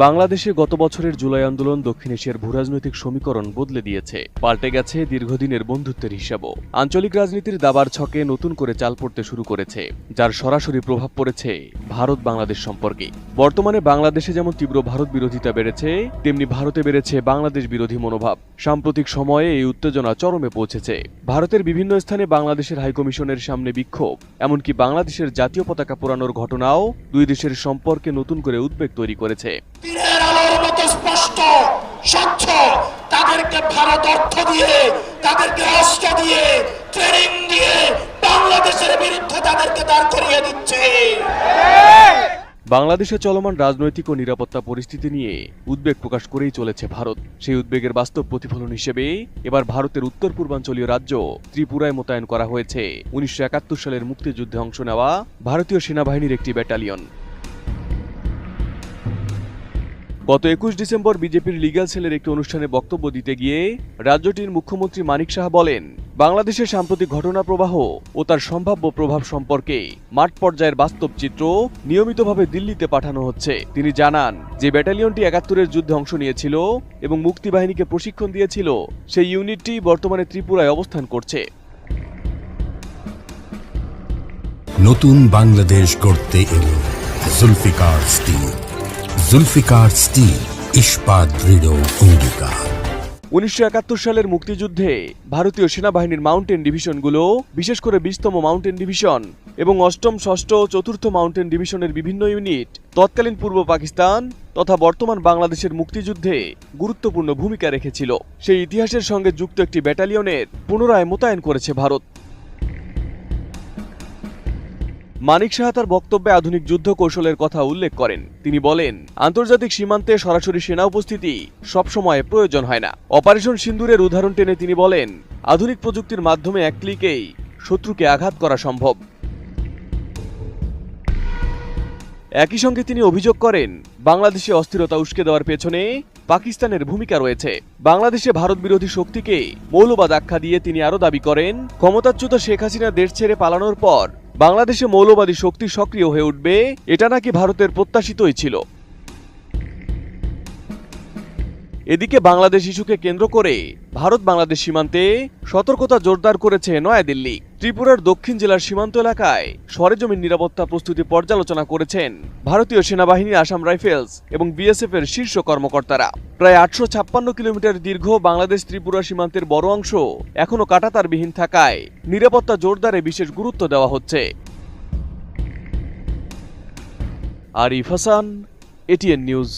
বাংলাদেশে গত বছরের জুলাই আন্দোলন দক্ষিণ এশিয়ার ভূরাজনৈতিক সমীকরণ বদলে দিয়েছে। পাল্টে গেছে দীর্ঘদিনের বন্ধুত্বের হিসাবও। আঞ্চলিক রাজনীতির দাবার ছকে নতুন করে চাল পড়তে শুরু করেছে, যার সরাসরি প্রভাব পড়েছে ভারত বাংলাদেশ সম্পর্কে। বর্তমানে বাংলাদেশে যেমন তীব্র ভারত বিরোধিতা বেড়েছে, তেমনি ভারতে বেড়েছে বাংলাদেশ বিরোধী মনোভাব। সাম্প্রতিক সময়ে এই উত্তেজনা চরমে পৌঁছেছে। ভারতের বিভিন্ন স্থানে বাংলাদেশের হাইকমিশনের সামনে বিক্ষোভ, এমনকি বাংলাদেশের জাতীয় পতাকা পোড়ানোর ঘটনাও দুই দেশের সম্পর্কে নতুন করে উদ্বেগ তৈরি করেছে। দিনের আলোর মতো স্পষ্ট স্বচ্ছ তাদেরকে ভারত অর্থ দিয়ে, তাদেরকে অস্ত্র দিয়ে, ট্রেনিং দিয়ে বাংলাদেশের বিরুদ্ধে তাদেরকে দাঁড় করিয়ে দিচ্ছে। বাংলাদেশে চলমান রাজনৈতিক ও নিরাপত্তা পরিস্থিতি নিয়ে উদ্বেগ প্রকাশ করেই চলেছে ভারত। সেই উদ্বেগের বাস্তব প্রতিফলন হিসেবে এবার ভারতের উত্তর পূর্বাঞ্চলীয় রাজ্য ত্রিপুরায় মোতায়েন করা হয়েছে 1971 সালের মুক্তিযুদ্ধে অংশ নেওয়া ভারতীয় সেনাবাহিনীর একটি ব্যাটালিয়ন। গত 21 ডিসেম্বর বিজেপির লিগ্যাল সেলের একটি অনুষ্ঠানে বক্তব্য দিতে গিয়ে রাজ্যটির মুখ্যমন্ত্রী মানিক সাহা বলেন, বাংলাদেশের সাম্প্রতিক ঘটনা প্রবাহ ও তার সম্ভাব্য প্রভাব সম্পর্কে মাঠ পর্যায়ের বাস্তব চিত্র নিয়মিতভাবে দিল্লিতে পাঠানো হচ্ছে। তিনি জানান যে ব্যাটালিয়নটি 71-এর যুদ্ধে অংশ নিয়েছিল এবং মুক্তিবাহিনীকে প্রশিক্ষণ দিয়েছিল, সেই ইউনিটটি বর্তমানে ত্রিপুরায় অবস্থান করছে। নতুন বাংলাদেশ গড়তে এলো জুলফিকার স্টিল। জুলফিকার স্টিল, ইস্পাত দৃঢ় অঙ্গীকার। 1971 সালের মুক্তিযুদ্ধে ভারতীয় সেনাবাহিনীর মাউন্টেন ডিভিশনগুলো, বিশেষ করে 20তম মাউন্টেন ডিভিশন এবং 8ম, 6ষ্ঠ ও 4র্থ মাউন্টেন ডিভিশনের বিভিন্ন ইউনিট তৎকালীন পূর্ব পাকিস্তান তথা বর্তমান বাংলাদেশের মুক্তিযুদ্ধে গুরুত্বপূর্ণ ভূমিকা রেখেছিল। সেই ইতিহাসের সঙ্গে যুক্ত একটি ব্যাটালিয়নের পুনরায় মোতায়েন করেছে ভারত। মানিক সাহা তার বক্তব্যে আধুনিক যুদ্ধ কৌশলের কথা উল্লেখ করেন। তিনি বলেন, আন্তর্জাতিক সীমান্তে সরাসরি সেনা উপস্থিতি সবসময় প্রয়োজন হয় না। অপারেশন সিন্দুরের উদাহরণ টেনে তিনি বলেন, আধুনিক প্রযুক্তির মাধ্যমে এক ক্লিকেই শত্রুকে আঘাত করা সম্ভব। একই সঙ্গে তিনি অভিযোগ করেন, বাংলাদেশে অস্থিরতা উস্কে দেওয়ার পেছনে পাকিস্তানের ভূমিকা রয়েছে। বাংলাদেশে ভারত বিরোধী শক্তিকে মৌলবাদ আখ্যা দিয়ে তিনি আরও দাবি করেন, ক্ষমতাচ্যুত শেখ হাসিনা দেশ ছেড়ে পালানোর পর বাংলাদেশে মৌলবাদী শক্তি সক্রিয় হয়ে উঠবে, এটা নাকি ভারতের প্রত্যাশিতই ছিল। এদিকে বাংলাদেশ ইস্যুকে কেন্দ্র করে ভারত বাংলাদেশ সীমান্তে সতর্কতা জোরদার করেছে নয়াদিল্লি। ত্রিপুরার দক্ষিণ জেলার সীমান্ত এলাকায় সরেজমিন নিরাপত্তা প্রস্তুতি পর্যালোচনা করেছেন ভারতীয় সেনাবাহিনী, আসাম রাইফেলস এবং বিএসএফ এর শীর্ষ কর্মকর্তারা। প্রায় 856 কিলোমিটার দীর্ঘ বাংলাদেশ ত্রিপুরা সীমান্তের বড় অংশ এখনো কাঁটাতারবিহীন থাকায় নিরাপত্তা জোরদারে বিশেষ গুরুত্ব দেওয়া হচ্ছে। Arif Hasan, ATN news.